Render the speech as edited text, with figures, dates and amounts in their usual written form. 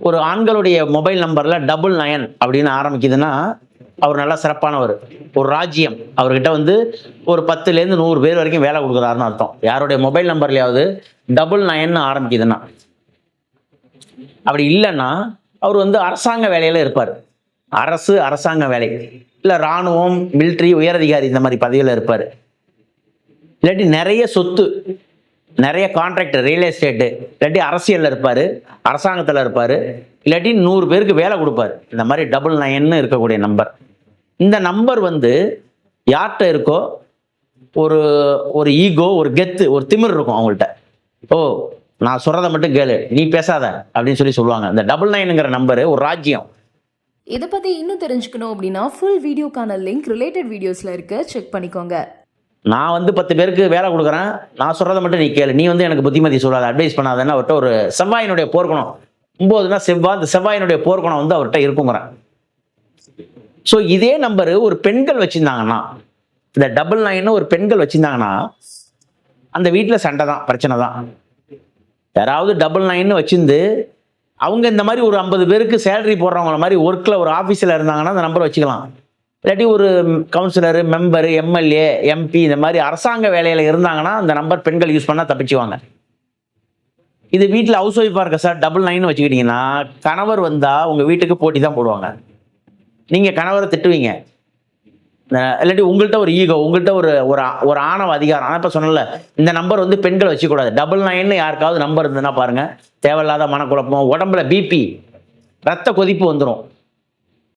ஒரு ஆண்களுடைய மொபைல் நம்பர்ல 99 அப்படின்னு ஆரம்பிக்குதுன்னா அவர் நல்லா சிறப்பானவர். ஒரு ராஜ்யம் அவர்கிட்ட வந்து ஒரு 10லேருந்து 100 பேர் வரைக்கும் வேலை கொடுக்குறாருன்னு அர்த்தம். யாருடைய மொபைல் நம்பர்லயாவது 99 ஆரம்பிக்குதுன்னா. அப்படி இல்லைன்னா அவர் வந்து அரசாங்க வேலையில இருப்பார். அரசாங்க வேலை இல்லை இராணுவம், மிலிட்ரி, உயரதிகாரி இந்த மாதிரி பதவியில் இருப்பார். இல்லாட்டி நிறைய சொத்து, நிறைய கான்ட்ராக்ட், ரியல் எஸ்டேட்டு, இல்லாட்டி அரசியலில் இருப்பார், அரசாங்கத்தில் இருப்பார், இல்லாட்டி 100 பேருக்கு வேலை கொடுப்பார். இந்த மாதிரி 99 இருக்கக்கூடிய நம்பர். இந்த நம்பர் வந்து யார்கிட்ட இருக்கோ ஒரு ஒரு ஈகோ, ஒரு கெத்து, ஒரு திமிர் இருக்கும் அவங்கள்ட்ட. ஓ நான் சொல்றதை மட்டும் கேளு, நீ பேசாத அப்படின்னு சொல்லுவாங்க. இந்த 99ங்கிற நம்பரு ஒரு ராஜ்யம். இதை பற்றி இன்னும் தெரிஞ்சுக்கணும் அப்படின்னா ஃபுல் வீடியோக்கான லிங்க் ரிலேட்டட் வீடியோஸில் இருக்கு, செக் பண்ணிக்கோங்க. நான் வந்து 10 பேருக்கு வேலை கொடுக்குறேன், நான் சொல்றதை மட்டும் நீ கேளு, நீ வந்து எனக்கு புத்திமதி சொல்லாத, அட்வைஸ் பண்ணாதன்னு அவர்கிட்ட ஒரு செவ்வாயினுடைய போர்க்குணம் 9னா செவ்வாய், இந்த செவ்வாயினுடைய போர்க்குணம் வந்து அவர்கிட்ட இருக்குங்கிறேன். ஸோ இதே நம்பரு ஒரு பெண்கள் வச்சிருந்தாங்கன்னா, இந்த 99 ஒரு பெண்கள் வச்சிருந்தாங்கன்னா அந்த வீட்டில் சண்டை தான், பிரச்சனை தான். யாராவது 99 வச்சிருந்து அவங்க இந்த மாதிரி ஒரு 50 பேருக்கு சேலரி போடுறவங்கள மாதிரி ஒர்க்கில் ஒரு ஆஃபீஸில் இருந்தாங்கன்னா அந்த நம்பரை வச்சுக்கலாம். இல்லாட்டி ஒரு கவுன்சிலர், மெம்பர், எம்எல்ஏ, எம்பி இந்த மாதிரி அரசாங்க வேலையில் இருந்தாங்கன்னா அந்த நம்பர் பெண்கள் யூஸ் பண்ணால் தப்பிச்சுவாங்க. இது வீட்டில் ஹவுஸ் ஒய்ஃபாக இருக்க சார் 99 வச்சுக்கிட்டிங்கன்னா கணவர் வந்தால் உங்கள் வீட்டுக்கு போட்டி தான் போடுவாங்க. நீங்கள் கணவரை திட்டுவீங்க, இல்லாட்டி உங்கள்கிட்ட ஒரு ஈகோ, உங்கள்கிட்ட ஒரு ஒரு ஆணவ அதிகாரம். ஆனால் இப்போ சொன்னல இந்த நம்பர் வந்து பெண்கள் வச்சுக்கூடாது. 99 யாருக்காவது நம்பர் இருந்ததுன்னா பாருங்கள், தேவையில்லாத மனக்குழப்பம், உடம்புல பிபி, ரத்த கொதிப்பு வந்துடும்.